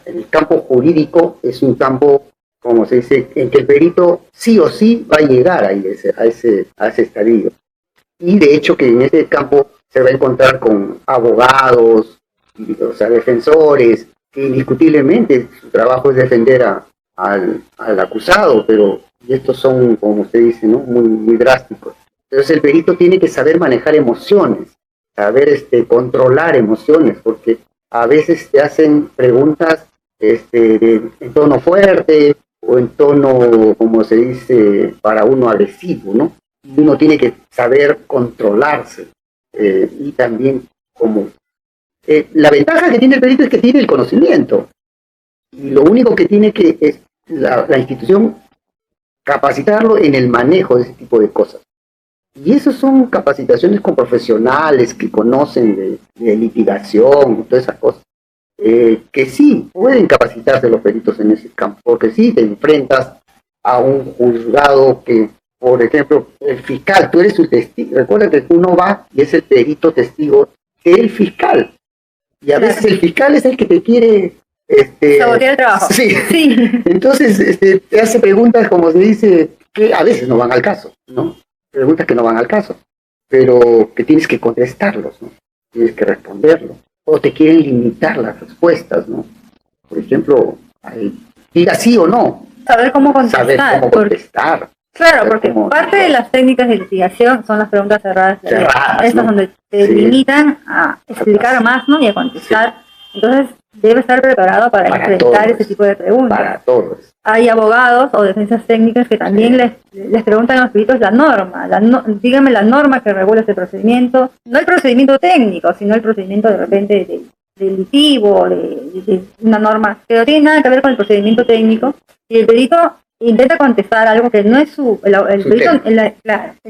El campo jurídico es un campo, como se dice, en que el perito sí o sí va a llegar a ese estadio. Y de hecho que en ese campo se va a encontrar con abogados, o sea, defensores, que indiscutiblemente su trabajo es defender al acusado, pero estos son, como usted dice, ¿no?, muy drásticos. Entonces el perito tiene que saber manejar emociones, saber controlar emociones, porque a veces te hacen preguntas en tono fuerte o en tono, como se dice, para uno agresivo, ¿no? Y uno tiene que saber controlarse y también la ventaja que tiene el perito es que tiene el conocimiento y lo único que tiene que es la institución capacitarlo en el manejo de ese tipo de cosas. Y esas son capacitaciones con profesionales que conocen de litigación, todas esas cosas, que sí pueden capacitarse los peritos en ese campo, porque sí te enfrentas a un juzgado que, por ejemplo, el fiscal, tú eres su testigo, recuerda que uno va y es el perito testigo del fiscal, y a veces el fiscal es el que te quiere sabotear el trabajo. Sí. Entonces te hace preguntas, como se dice, que a veces no van al caso, ¿no? Preguntas que no van al caso, pero que tienes que contestarlos, ¿no? Tienes que responderlo. O te quieren limitar las respuestas, ¿no? Por ejemplo, diga sí o no. Saber cómo contestar. Saber cómo contestar. Claro, porque parte de las técnicas de litigación son las preguntas cerradas. Estas, ¿no?, donde te limitan a explicar más, ¿no?, y a contestar. Sí. Entonces, debe estar preparado para enfrentar ese tipo de preguntas. Para todos. Hay abogados o defensas técnicas que también les preguntan a los peritos la norma. Dígame la norma que regula este procedimiento. No el procedimiento técnico, sino el procedimiento de repente delictivo, de una norma que no tiene nada que ver con el procedimiento técnico. Y el perito intenta contestar algo que no es el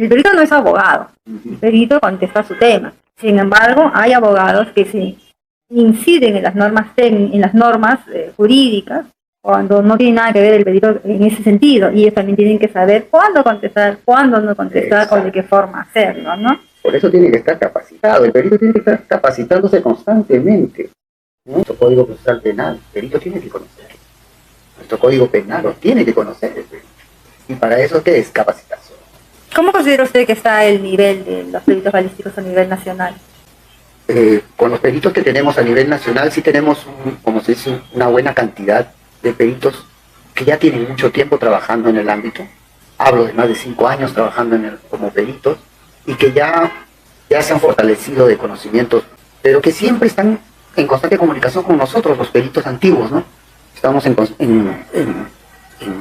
perito no es abogado. El perito contesta su tema. Sin embargo, hay abogados que se inciden en las normas jurídicas cuando no tiene nada que ver el perito en ese sentido, y ellos también tienen que saber cuándo contestar, cuándo no contestar. Exacto. O de qué forma hacerlo, ¿no? Por eso tiene que estar capacitado, el perito tiene que estar capacitándose constantemente. Nuestro Código Procesal Penal, el perito tiene que conocer. Nuestro Código Penal lo tiene que conocer el perito. Y para eso, ¿qué es capacitación? ¿Cómo considera usted que está el nivel de los peritos balísticos a nivel nacional? Con los peritos que tenemos a nivel nacional, sí tenemos, como se dice, una buena cantidad de peritos que ya tienen mucho tiempo trabajando en el ámbito. Hablo de más de 5 años trabajando como peritos y que ya se han fortalecido de conocimientos, pero que siempre están en constante comunicación con nosotros, los peritos antiguos, ¿no? Estamos en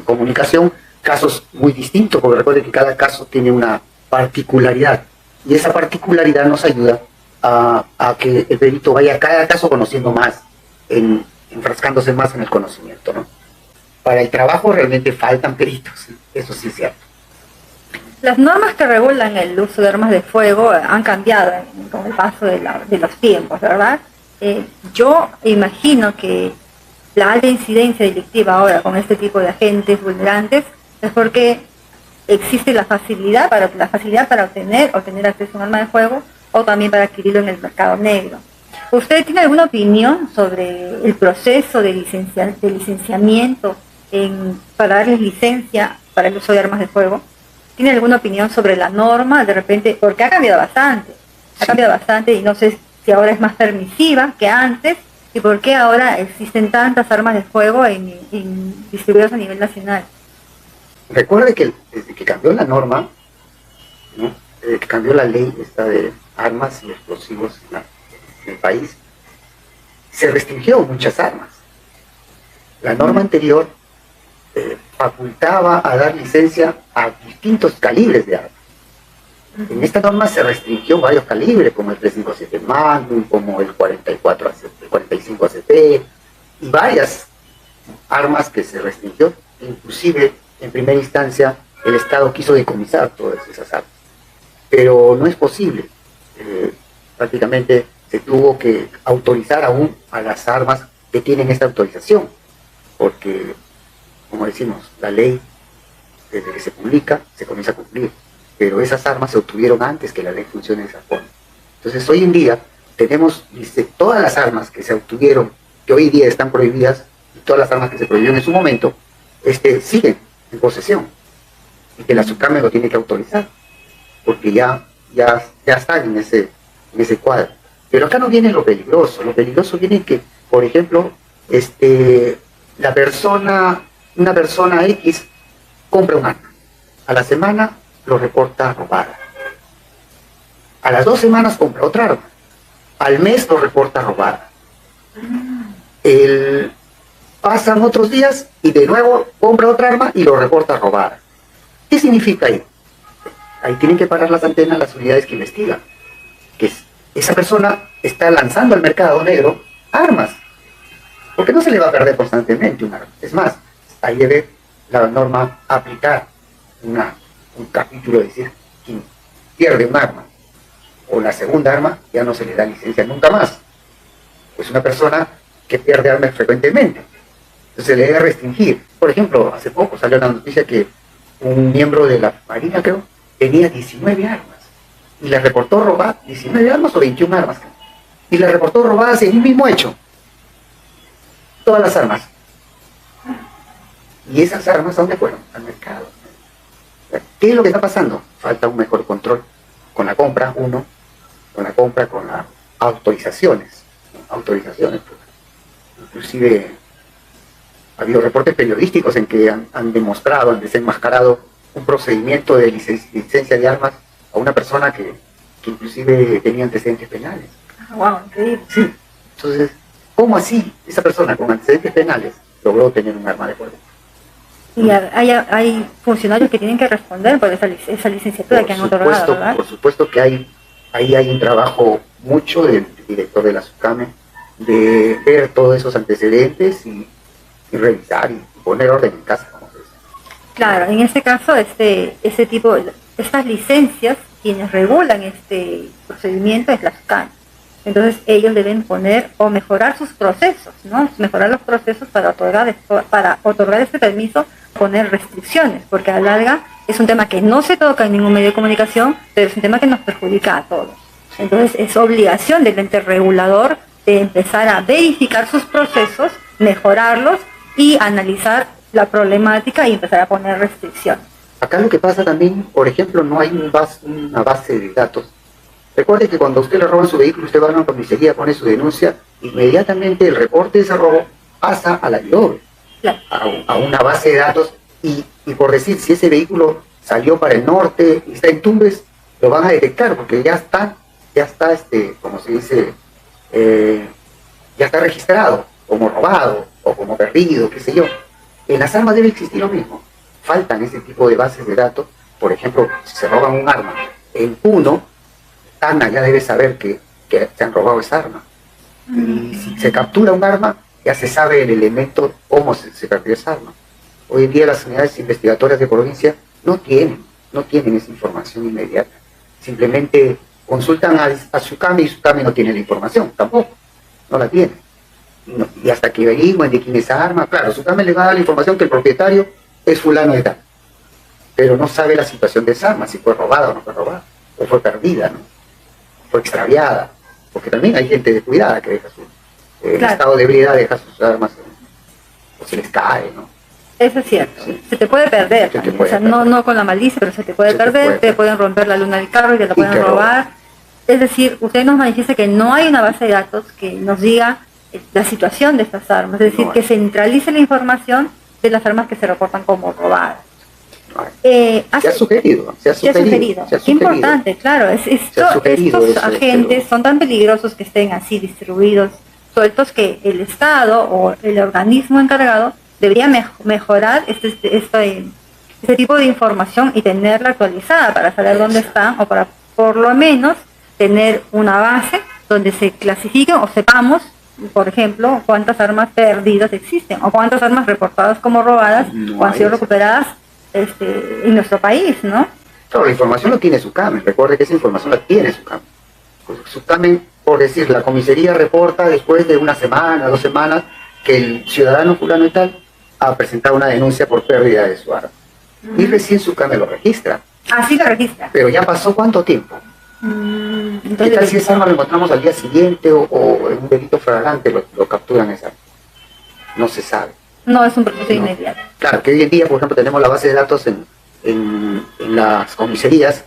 comunicación, casos muy distintos, porque recuerden que cada caso tiene una particularidad y esa particularidad nos ayuda a que el perito vaya a cada caso conociendo más, enfrascándose más en el conocimiento, ¿no? para el trabajo realmente faltan peritos, eso sí es cierto. Las normas que regulan el uso de armas de fuego han cambiado con el paso de los tiempos, ¿verdad? Yo imagino que la alta incidencia delictiva ahora con este tipo de agentes vulnerantes es porque existe la facilidad para obtener acceso a un arma de fuego o también para adquirirlo en el mercado negro. ¿Usted tiene alguna opinión sobre el proceso de licenciamiento para darles licencia para el uso de armas de fuego? ¿Tiene alguna opinión sobre la norma? De repente, porque ha cambiado bastante y no sé si ahora es más permisiva que antes y por qué ahora existen tantas armas de fuego distribuidas a nivel nacional. Recuerde que desde que cambió la norma, ¿no? Que cambió la ley esta de armas y explosivos en el país, se restringió muchas armas. La norma anterior facultaba a dar licencia a distintos calibres de armas. En esta norma se restringió varios calibres, como el 357 Magnum, como el 44 ACP, el 45 ACP, y varias armas que se restringió. Inclusive, en primera instancia, el Estado quiso decomisar todas esas armas. Pero no es posible. Prácticamente se tuvo que autorizar aún a las armas que tienen esta autorización, porque, como decimos, la ley, desde que se publica, se comienza a cumplir, pero esas armas se obtuvieron antes que la ley funcione de esa forma. Entonces, hoy en día, tenemos todas las armas que se obtuvieron, que hoy día están prohibidas, y todas las armas que se prohibieron en su momento, siguen en posesión, y que la SUCAME lo tiene que autorizar, porque ya están en ese cuadro. Pero acá no viene lo peligroso viene que, por ejemplo, una persona X compra un arma, a la semana lo reporta robada, a las 2 semanas compra otra arma, al mes lo reporta robada, pasan otros días y de nuevo compra otra arma y lo reporta robada. ¿Qué significa ahí? Ahí tienen que parar las antenas las unidades que investigan, que esa persona está lanzando al mercado negro armas, porque no se le va a perder constantemente un arma. Es más, ahí debe la norma aplicar un capítulo, de decir, quien pierde un arma o la segunda arma ya no se le da licencia nunca más. Es una persona que pierde armas frecuentemente, entonces se le debe restringir. Por ejemplo, hace poco salió la noticia que un miembro de la Marina, creo, tenía 19 armas y le reportó robadas, 19 armas o 21 armas, y le reportó robadas en un mismo hecho, todas las armas. Y esas armas, ¿a dónde fueron? Al mercado. ¿Qué es lo que está pasando? Falta un mejor control con la compra, con las autorizaciones, inclusive ha habido reportes periodísticos en que han demostrado, han desenmascarado un procedimiento de licencia de armas a una persona que inclusive tenía antecedentes penales. Wow, increíble. Sí, entonces, ¿cómo así esa persona con antecedentes penales logró tener un arma de fuego? Y hay funcionarios que tienen que responder por esa licenciatura que han otorgado, ¿verdad? Por supuesto que ahí hay un trabajo mucho del director de la SUCAME de ver todos esos antecedentes y revisar y poner orden en casa, como se dice. Claro, en este caso, estas licencias, quienes regulan este procedimiento es la SUCAME. Entonces ellos deben poner o mejorar sus procesos, ¿no? Mejorar los procesos para otorgar este permiso, poner restricciones, porque a la larga es un tema que no se toca en ningún medio de comunicación, pero es un tema que nos perjudica a todos. Entonces es obligación del ente regulador de empezar a verificar sus procesos, mejorarlos y analizar la problemática y empezar a poner restricciones. Acá lo que pasa también, por ejemplo, no hay una base de datos. Recuerde que cuando a usted le roban su vehículo, usted va a una comisaría, pone su denuncia, inmediatamente el reporte de ese robo pasa a la IOBE, claro, a una base de datos, y por decir, si ese vehículo salió para el norte y está en Tumbes, lo van a detectar porque ya está, como se dice, ya está registrado como robado o como perdido, qué sé yo. En las armas debe existir lo mismo. Faltan ese tipo de bases de datos. Por ejemplo, si se roban un arma en Puno, Tacna ya debe saber que se han robado esa arma. Y si se captura un arma, ya se sabe el elemento, cómo se perdió esa arma. Hoy en día las unidades investigatorias de provincia no tienen esa información inmediata. Simplemente consultan a SUCAME y SUCAME no tiene la información, tampoco, no la tiene. Y hasta que averigüen de quién es esa arma, claro, SUCAME le va a dar la información que el propietario es fulano de tal, pero no sabe la situación de esa arma, si fue robada o no fue robada, o fue perdida, ¿no? Fue extraviada, porque también hay gente descuidada que deja en estado de ebriedad deja sus armas, o se les cae, ¿no? Eso es cierto. Sí. Se te puede perder. Se te puede perder. No con la malicia, pero se te puede perder, te pueden romper la luna del carro y te la pueden robar. Es decir, usted nos manifiesta que no hay una base de datos que nos diga la situación de estas armas, es decir, que centralice la información de las armas que se reportan como robadas. Se ha sugerido. Qué importante, claro. Estos agentes son tan peligrosos que estén así distribuidos, sueltos, que el Estado o el organismo encargado debería mejorar este tipo de información y tenerla actualizada para saber dónde están, o para por lo menos tener una base donde se clasifiquen o sepamos, por ejemplo, cuántas armas perdidas existen o cuántas armas reportadas como robadas o han sido recuperadas en nuestro país, ¿no? Claro, la información lo tiene SUCAME. Recuerde que esa información la tiene SUCAME. SUCAME, por decir, la comisaría reporta después de una semana, 2 semanas, que el ciudadano fulano y tal ha presentado una denuncia por pérdida de su arma. Y recién SUCAME lo registra. Así lo registra. Pero ya pasó ¿cuánto tiempo? ¿Qué tal si esa arma lo encontramos al día siguiente o en un delito flagrante lo capturan esa arma? No se sabe. No es un proceso inmediato. Claro, que hoy en día, por ejemplo, tenemos la base de datos en las comisarías.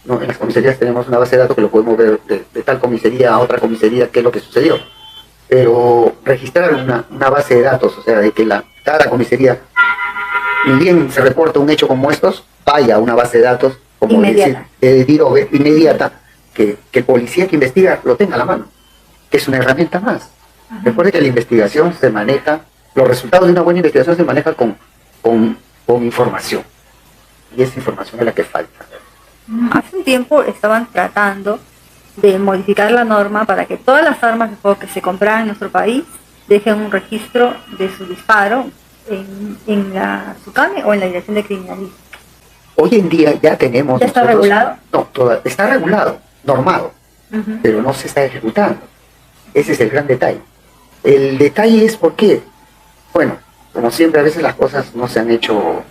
¿No? En las comisarías tenemos una base de datos que lo podemos ver de tal comisaría a otra comisaría, qué es lo que sucedió. Pero registrar una base de datos, o sea, de que cada comisaría, ni bien se reporta un hecho como estos, vaya a una base de datos como inmediata, que el policía que investiga lo tenga a la mano, que es una herramienta más. Recuerde que la investigación se maneja, los resultados de una buena investigación se manejan con información, y esa información es la que falta. Hace un tiempo estaban tratando de modificar la norma para que todas las armas de fuego que se compraran en nuestro país dejen un registro de su disparo en la SUCAME o en la Dirección de Criminalística. Hoy en día ya tenemos... ¿Ya está regulado? No, está regulado, normado, pero no se está ejecutando. Ese es el gran detalle. El detalle es por qué. Bueno, como siempre, a veces las cosas no se han hecho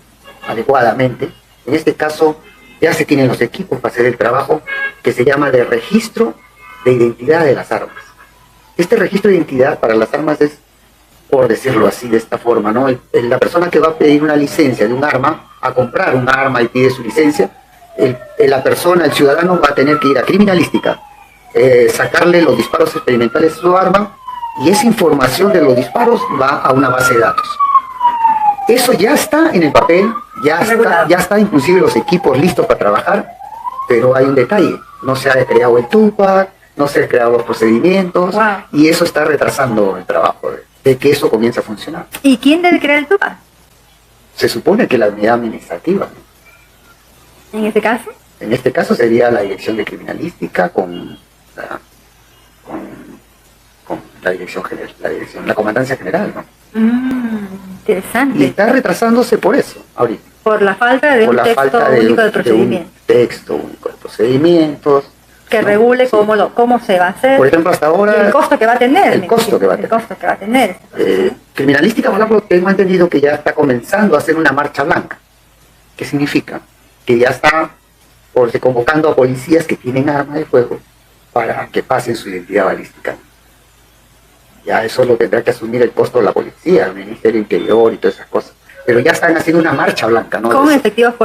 adecuadamente. En este caso, ya se tienen los equipos para hacer el trabajo que se llama de registro de identidad de las armas. Este registro de identidad para las armas es, por decirlo así, de esta forma, ¿no? La persona que va a pedir una licencia de un arma, a comprar un arma y pide su licencia, el ciudadano va a tener que ir a criminalística, sacarle los disparos experimentales de su arma, y esa información de los disparos va a una base de datos. Eso ya está en el papel, ya está inclusive los equipos listos para trabajar, pero hay un detalle: no se ha creado el TUPAC, no se han creado los procedimientos, y eso está retrasando el trabajo de que eso comience a funcionar. ¿Y quién debe crear el TUPAC? Se supone que la unidad administrativa. ¿En este caso? En este caso sería la Dirección de Criminalística con la Dirección General, la Comandancia General, ¿no? Interesante. Y está retrasándose por eso, ahorita. Por la falta de un texto único de procedimientos. Texto único de procedimientos. Que regule cómo se va a hacer. Por ejemplo, hasta ahora... Y el costo que va a tener. El costo que va a tener. Criminalística, por ejemplo, tengo entendido que ya está comenzando a hacer una marcha blanca. ¿Qué significa? Que ya está convocando a policías que tienen arma de fuego para que pasen su identidad balística. Ya eso lo tendrá que asumir el costo de la policía, el Ministerio Interior y todas esas cosas. Pero ya están haciendo una marcha blanca, ¿no? Con efectivos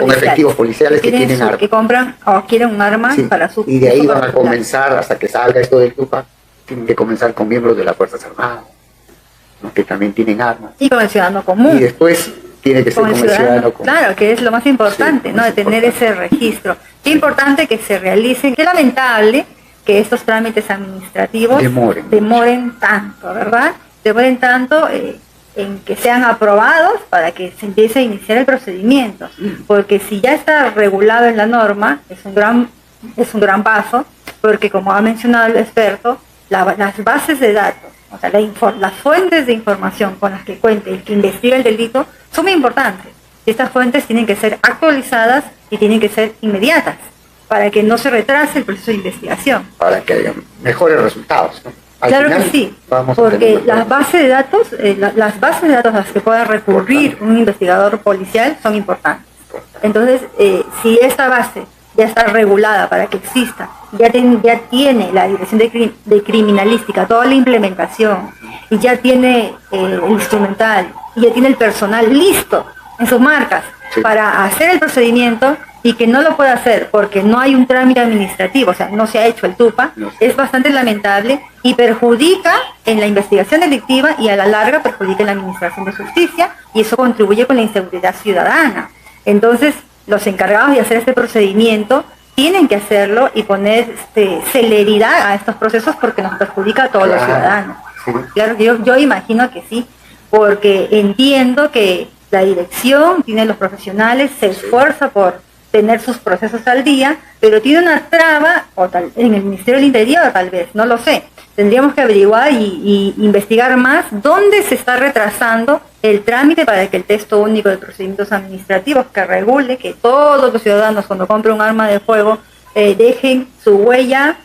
policiales que tienen arma. Que compran o quieren un arma para su... Y de ahí van a comenzar, hasta que salga esto del TUPAC, tienen que comenzar con miembros de las Fuerzas Armadas, ¿no? Que también tienen armas. Y con el ciudadano común. Y después tiene que ser con el ciudadano común. Claro, que es lo más importante, ¿no? De tener ese registro. Qué importante que se realicen. Qué lamentable que estos trámites administrativos demoren tanto, ¿verdad? Demoren tanto en que sean aprobados para que se empiece a iniciar el procedimiento. Porque si ya está regulado en la norma, es un gran paso, porque como ha mencionado el experto, las bases de datos O sea, las fuentes de información con las que cuente el que investiga el delito son muy importantes. Y estas fuentes tienen que ser actualizadas y tienen que ser inmediatas para que no se retrase el proceso de investigación. Para que haya mejores resultados, ¿no? Claro que sí, porque las bases de datos, las bases de datos a las que pueda recurrir un investigador policial son importantes. Entonces, si esta base ya está regulada para que exista, ya tiene la Dirección de Criminalística, toda la implementación, y ya tiene el instrumental, y ya tiene el personal listo en sus marcas para hacer el procedimiento, y que no lo pueda hacer porque no hay un trámite administrativo, o sea, no se ha hecho el TUPA, es bastante lamentable y perjudica en la investigación delictiva y a la larga perjudica en la administración de justicia, y eso contribuye con la inseguridad ciudadana. Entonces, los encargados de hacer este procedimiento tienen que hacerlo y poner celeridad a estos procesos porque nos perjudica a todos los ciudadanos. Sí. Claro, yo imagino que sí, porque entiendo que la dirección tiene los profesionales, se esfuerza por tener sus procesos al día, pero tiene una traba en el Ministerio del Interior, tal vez, no lo sé. Tendríamos que averiguar y investigar más dónde se está retrasando el trámite para que el texto único de procedimientos administrativos que regule que todos los ciudadanos cuando compren un arma de fuego dejen su huella,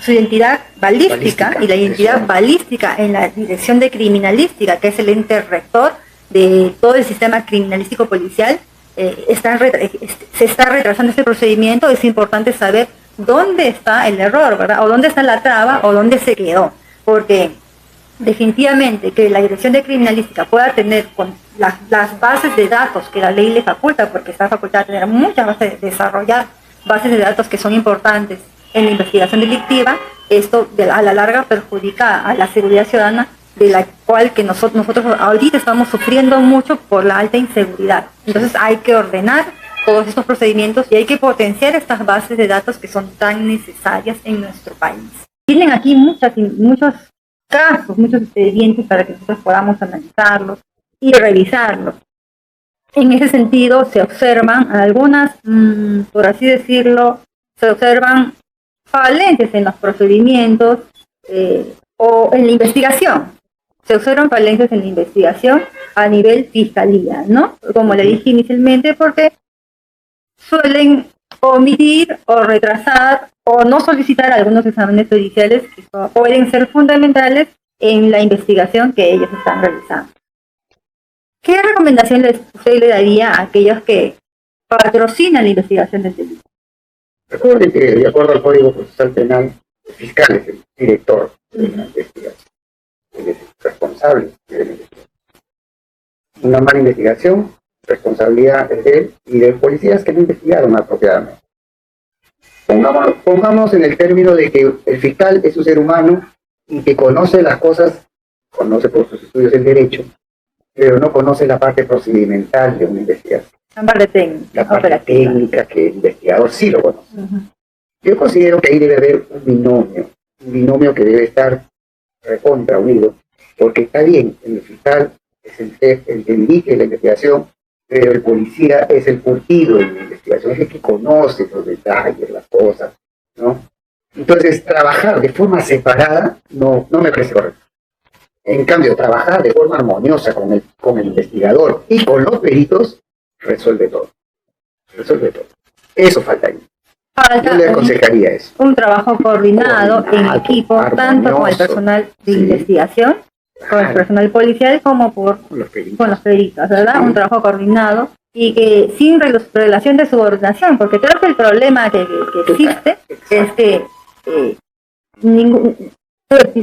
su identidad balística y la identidad balística en la Dirección de Criminalística, que es el ente rector de todo el sistema criminalístico policial. Se está retrasando este procedimiento. Es importante saber dónde está el error, ¿verdad? O dónde está la traba o dónde se quedó, porque definitivamente que la Dirección de Criminalística pueda tener con las bases de datos que la ley le faculta, porque está facultada a tener muchas bases, desarrollar bases de datos que son importantes en la investigación delictiva, esto a la larga perjudica a la seguridad ciudadana, de la cual que nosotros ahorita estamos sufriendo mucho por la alta inseguridad. Entonces hay que ordenar todos estos procedimientos y hay que potenciar estas bases de datos que son tan necesarias en nuestro país. Tienen aquí muchos casos, muchos expedientes para que nosotros podamos analizarlos y revisarlos. En ese sentido se observan algunas, por así decirlo, se observan falencias en los procedimientos o en la investigación. Se observan falencias en la investigación a nivel fiscalía, ¿no? Como le dije inicialmente, porque suelen omitir o retrasar o no solicitar algunos exámenes judiciales que pueden ser fundamentales en la investigación que ellos están realizando. ¿Qué recomendación usted le daría a aquellos que patrocinan la investigación del delito? Recuerde que, de acuerdo al Código Procesal Penal, el fiscal es el director de la investigación. Es responsable de la investigación. Una mala investigación, responsabilidad es de él y de policías que no investigaron apropiadamente. Pongamos en el término de que el fiscal es un ser humano y que conoce las cosas, conoce por sus estudios el derecho, pero no conoce la parte procedimental de una investigación. La parte técnica. La parte técnica que el investigador sí lo conoce. Yo considero que ahí debe haber un binomio que debe estar recontra unido, porque está bien, el fiscal es el que dirige la investigación, pero el policía es el curtido en la investigación, es el que conoce los detalles, las cosas, ¿no? Entonces, trabajar de forma separada no me parece correcto. En cambio, trabajar de forma armoniosa con el investigador y con los peritos, resuelve todo. Eso falta ahí. Yo le aconsejaría eso. Un trabajo coordinado en equipo, tanto con el personal de investigación, con el personal policial, como con los peritos, ¿verdad? Un trabajo coordinado y que sin relación de subordinación, porque creo que el problema que existe es que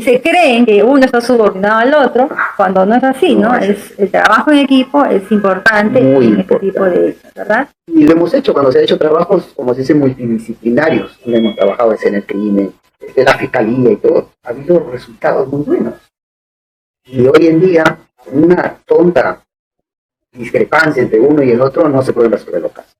se creen que uno está subordinado al otro, cuando no es así, ¿no? El trabajo en equipo es importante en este tipo de hechos, ¿verdad? Y lo hemos hecho cuando se ha hecho trabajos, como se dice, multidisciplinarios. Hemos trabajado en el crimen, en la fiscalía y todo. Ha habido resultados muy buenos. Y hoy en día, una tonta discrepancia entre uno y el otro no se pueden resolver los casos.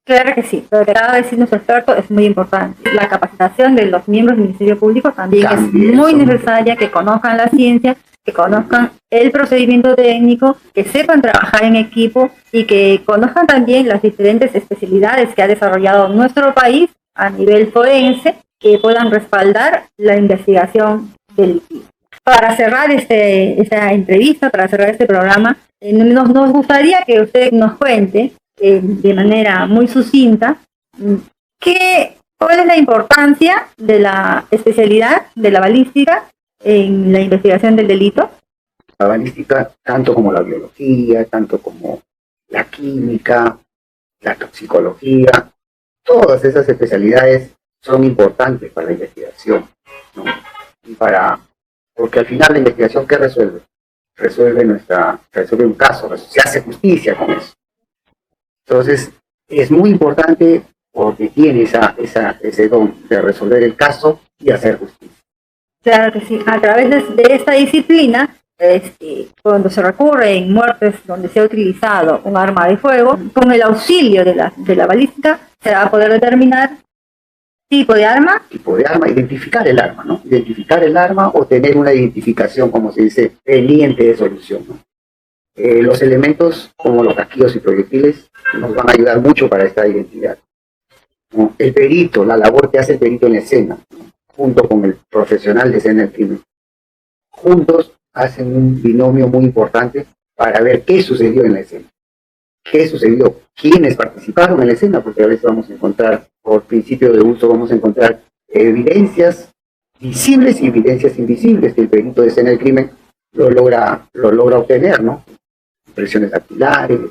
Claro que sí, lo que acaba de decir nuestro experto es muy importante. La capacitación de los miembros del Ministerio Público también es muy necesaria, que conozcan la ciencia, que conozcan el procedimiento técnico, que sepan trabajar en equipo y que conozcan también las diferentes especialidades que ha desarrollado nuestro país a nivel forense, que puedan respaldar la investigación delictiva. Para cerrar esta entrevista, para cerrar este programa, nos gustaría que usted nos cuente de manera muy sucinta cuál es la importancia de la especialidad de la balística en la investigación del delito. La balística, tanto como la biología, tanto como la química, la toxicología, todas esas especialidades son importantes para la investigación, ¿no? Porque al final la investigación, ¿qué resuelve? Resuelve un caso, se hace justicia con eso. Entonces, es muy importante porque tiene ese don de resolver el caso y hacer justicia. Claro que sí. A través de esta disciplina, cuando se recurre en muertes donde se ha utilizado un arma de fuego, con el auxilio de la balística, se va a poder determinar tipo de arma, identificar el arma, ¿no? Identificar el arma o tener una identificación, como se dice, pendiente de solución, ¿no? Los elementos como los casquillos y proyectiles nos van a ayudar mucho para esta identidad, ¿no? El perito, la labor que hace el perito en la escena, ¿no? Junto con el profesional de escena del crimen, juntos hacen un binomio muy importante para ver qué sucedió en la escena. ¿Qué sucedió? ¿Quiénes participaron en la escena? Porque a veces vamos a encontrar, por principio de uso, vamos a encontrar evidencias visibles y evidencias invisibles que el perito de escena del crimen lo logra obtener, ¿no? Impresiones dactilares,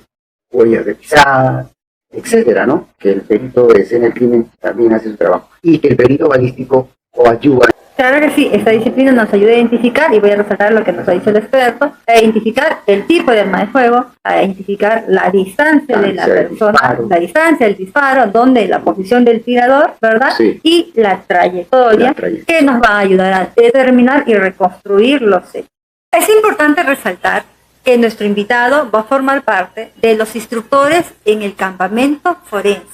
huellas de pisadas, etcétera, ¿no? Que el perito de escena del crimen también hace su trabajo. Y que el perito balístico coadyuva. Claro que sí, esta disciplina nos ayuda a identificar, y voy a resaltar lo que nos ha dicho el experto, a identificar el tipo de arma de fuego, a identificar la distancia de la persona, la distancia del disparo, donde la posición del tirador, ¿verdad? Sí. Y la trayectoria, que nos va a ayudar a determinar y reconstruir los hechos. Es importante resaltar que nuestro invitado va a formar parte de los instructores en el campamento forense.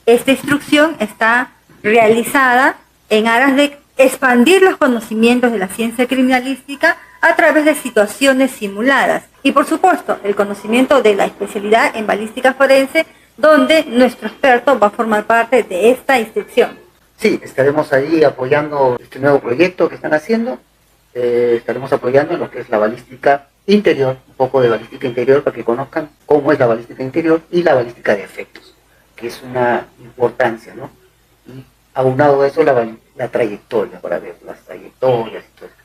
Esta instrucción está realizada en aras de expandir los conocimientos de la ciencia criminalística a través de situaciones simuladas y, por supuesto, el conocimiento de la especialidad en balística forense, donde nuestro experto va a formar parte de esta instrucción. Sí, estaremos ahí apoyando este nuevo proyecto que están haciendo. Estaremos apoyando lo que es la balística interior, un poco de balística interior para que conozcan cómo es la balística interior y la balística de efectos, que es una importancia, ¿no? Y aunado a eso la trayectoria, para ver las trayectorias y todo eso.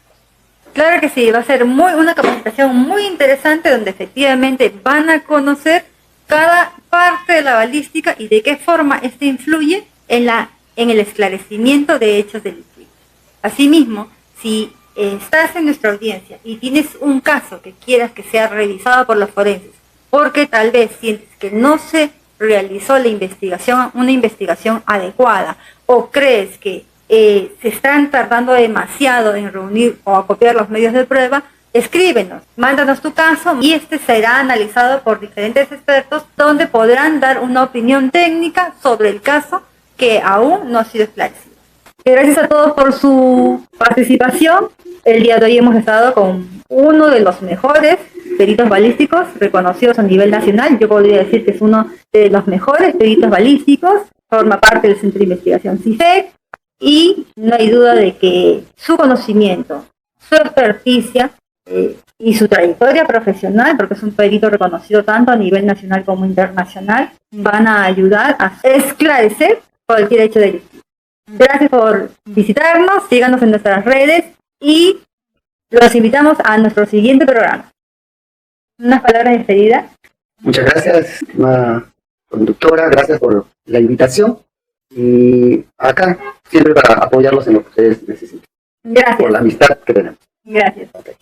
Claro que sí, va a ser una capacitación muy interesante donde efectivamente van a conocer cada parte de la balística y de qué forma ésta influye en el esclarecimiento de hechos delictivos. Asimismo, si estás en nuestra audiencia y tienes un caso que quieras que sea revisado por los forenses, porque tal vez sientes que no se realizó una investigación adecuada, o crees que se están tardando demasiado en reunir o acopiar los medios de prueba, escríbenos, mándanos tu caso y este será analizado por diferentes expertos donde podrán dar una opinión técnica sobre el caso que aún no ha sido esclarecido. Gracias a todos por su participación. El día de hoy hemos estado con uno de los mejores peritos balísticos reconocidos a nivel nacional. Yo podría decir que es uno de los mejores peritos balísticos, forma parte del Centro de Investigación CISEC, y no hay duda de que su conocimiento, su experticia y su trayectoria profesional, porque es un perito reconocido tanto a nivel nacional como internacional, van a ayudar a esclarecer cualquier hecho delictivo. Gracias por visitarnos, síganos en nuestras redes y los invitamos a nuestro siguiente programa. Unas palabras de despedida. Muchas gracias, estimada conductora, gracias por la invitación y acá siempre para apoyarlos en lo que ustedes necesiten. Gracias. Por la amistad que tenemos. Gracias. Okay.